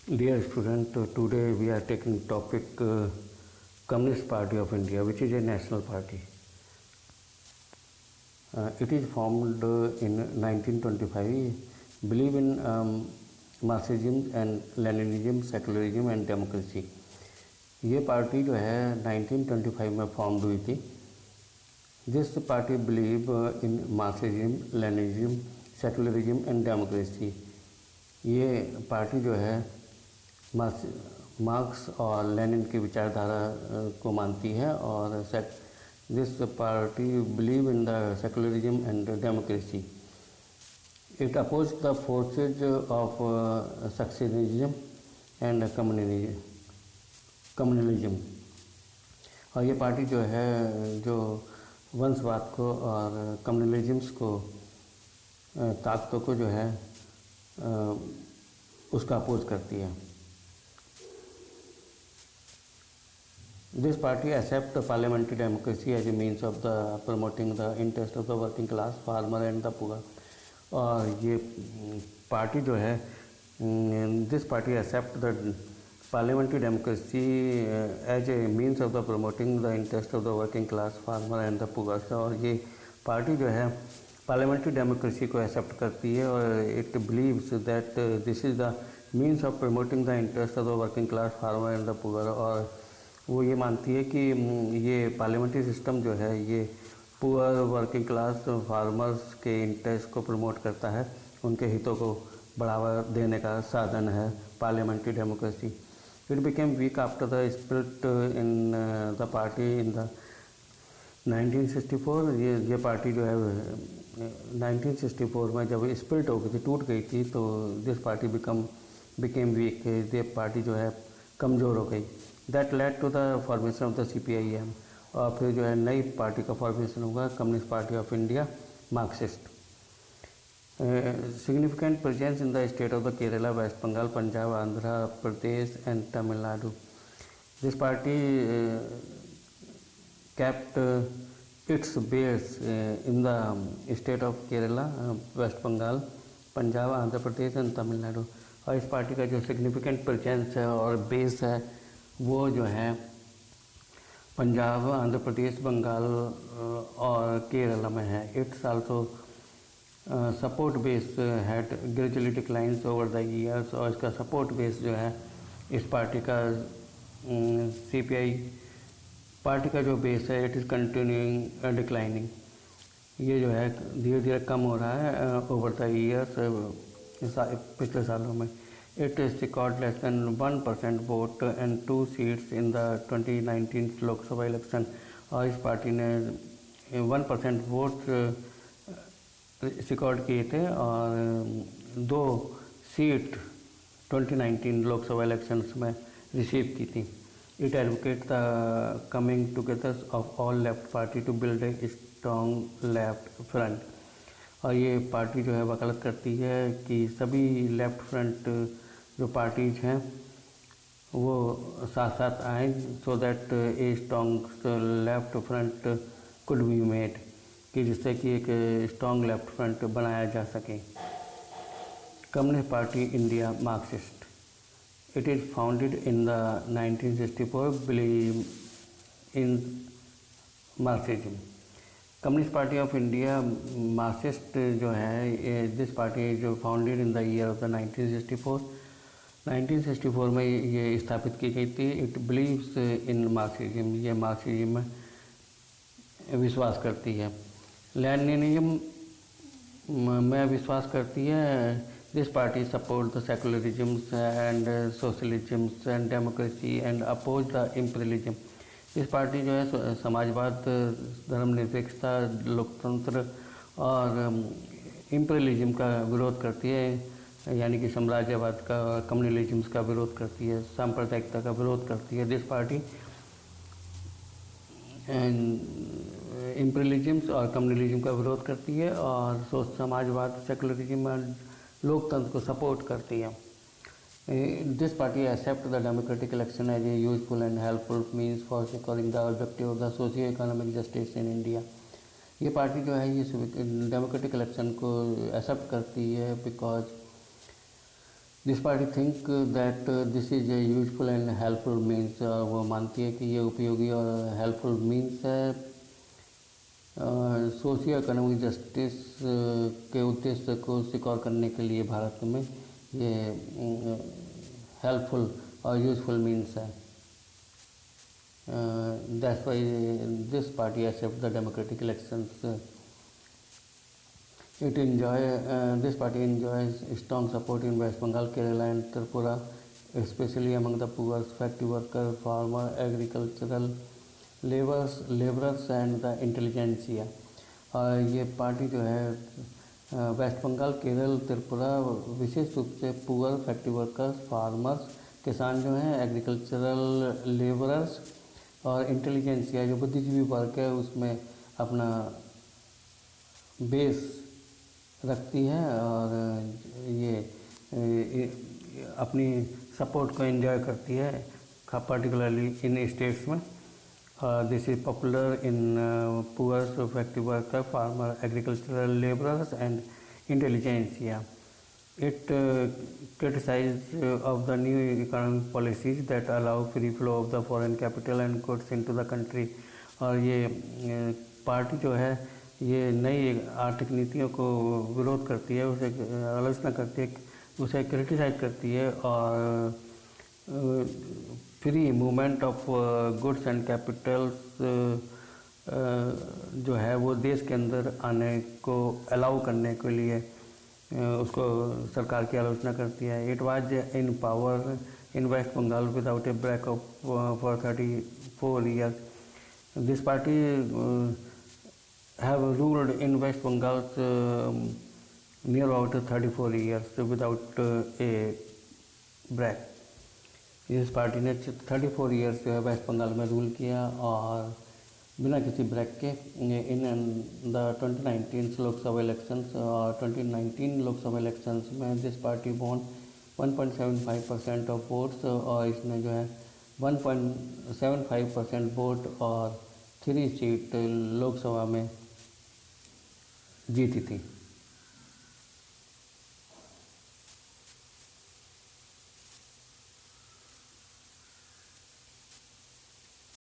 Dear student, today we are taking topic Communist Party of India, which is a national party. It is formed in 1925, believe in Marxism and Leninism, secularism and democracy. ये party जो है 1925 में form हुई थी. This party believe in Marxism, Leninism, secularism and democracy. ये party जो है marks और लेनिन की विचारधारा को मानती है और this party believe in the secularism and democracy. It oppose the forces of successism and communalism. और ये पार्टी जो है जो वंशवाद को और कम्युनलिज्म्स को ताकतों को जो है उसका अपोज करती है. This party accept parliamentary democracy as a means of the promoting the interest of the working class, farmer and the poor. और ये पार्टी जो है this party accept the parliamentary democracy as a means of the promoting the interest of the working class, farmer and the poor. और ये party जो है parliamentary democracy को accept करती है और it believes that this is the means of promoting the interest of the working class, farmer and the poor. और वो ये मानती है कि ये पार्लियामेंट्री सिस्टम जो है ये पुअर, वर्किंग क्लास, फार्मर्स के इंटरेस्ट को प्रमोट करता है, उनके हितों को बढ़ावा देने का साधन है parliamentary democracy. It became week after the split in the party in the 1964. ये पार्टी जो है 1964 में जब स्प्लिट हो गई थी, टूट गई थी, तो दिस पार्टी बिकेम वीक. ये पार्टी जो है कमज़ोर हो गई. That led to the formation of the CPIM. और फिर जो है नई पार्टी का फॉर्मेशन होगा, communist party of India, Marxist. Significant presence in the state of the Kerala, West Bengal, Punjab, Andhra Pradesh and Tamil Nadu. This party kept its base in the state of Kerala, West Bengal, Punjab, Andhra Pradesh and Tamil Nadu. और इस party का जो सिग्निफिकेंट प्रेजेंस है और बेस है वो जो है पंजाब, आंध्र प्रदेश, बंगाल और केरला में है. It's also support base had gradually declines over the years. और इसका सपोर्ट बेस जो है इस पार्टी का CPI पार्टी का जो बेस है इट इज़ कंटिन्यूइंग डिक्लाइनिंग. ये जो है धीरे धीरे कम हो रहा है ओवर द ईयर्स, पिछले सालों में. It secured less than 1% vote and 2 seats in the 2019 Lok Sabha election. और इस पार्टी ने 1% वोट सिक्योर्ड किए थे और 2 सीट 2019 लोकसभा इलेक्शंस में रिसीव की थी. It advocates the coming together of all left party to build a strong left front. और ये पार्टी जो है वकालत करती है कि सभी लेफ्ट फ्रंट जो पार्टीज हैं वो साथ साथ आएँ so that a strong left front could be made, कि जिससे कि एक स्ट्रॉन्ग लेफ्ट फ्रंट बनाया जा सके. Communist Party India, Marxist. It is founded in the 1964, believe in Marxism. Communist party of India, Marxist जो है दिस पार्टी जो founded in the year of the 1964 में ये स्थापित की गई थी. It believes in Marxism. ये मार्क्सिज्म में विश्वास करती है. लेनिनिज्म में विश्वास करती है. This party support the secularisms and socialisms and democracy and oppose the imperialism. इस पार्टी जो है समाजवाद, धर्मनिरपेक्षता, लोकतंत्र और इम्पीरियलिज्म का विरोध करती है, यानी कि साम्राज्यवाद का, कम्युनलिज्म्स का विरोध करती है, सांप्रदायिकता का विरोध करती है. दिस पार्टी इम्पीरियलिज्म्स और कम्युनलिज्म का विरोध करती है और समाजवाद, सेकुलरिज्म और लोकतंत्र को सपोर्ट करती है. This party accepts the democratic election as a useful and helpful means for securing the objective of the socio-economic justice in India. ये पार्टी जो है ये डेमोक्रेटिक इलेक्शन को एक्सेप्ट करती है because this party think that this is a useful and helpful means, वो मानती है कि ये उपयोगी और हेल्पफुल मीन्स है सोशियो इकोनॉमिक जस्टिस के उद्देश्य को स्वीकार करने के लिए भारत में ये हेल्पफुल और यूजफुल मीन्स है. That's why this party accepts the democratic elections. This party enjoys strong support in West Bengal, Kerala, and Tripura, especially among the poor, factory workers, farmers, agricultural laborers and the intelligentsia. और ये party जो है waste Bengal, Kerala, Tripura, विशेष रूप से poor, factory workers, farmers, किसान जो हैं, agricultural labourers और इंटेलिजेंसिया जो बुद्धिजीवी वर्ग है उसमें अपना बेस रखती है और ये अपनी सपोर्ट को एंजॉय करती है पर्टिकुलरली इन स्टेट्स में. This is popular in poor, factory worker, farmer, agricultural labourers and intelligentsia. It criticized of the new economic policies that allow free flow of the foreign capital and goods into the country. और ये party जो है ये नई आर्थिक नीतियों को विरोध करती है, उसे आलोचना करती है, उसे क्रिटिसाइज करती है और free movement of goods and Capitals जो है वो देश के अंदर आने को अलाउ करने के लिए उसको सरकार की आलोचना करती है. It was in power in West Bengal without a breakup for 34 years. This party have ruled in West Bengal near about 34 years without a break. इस पार्टी ने 34 years जो है वेस्ट बंगाल में रूल किया और बिना किसी ब्रेक के इन द 2019 लोकसभा इलेक्शंस और 2019 लोकसभा इलेक्शंस में this party won 1.75% of votes और इसने जो है 1.75% वोट और 3 सीट लोकसभा में जीती थी.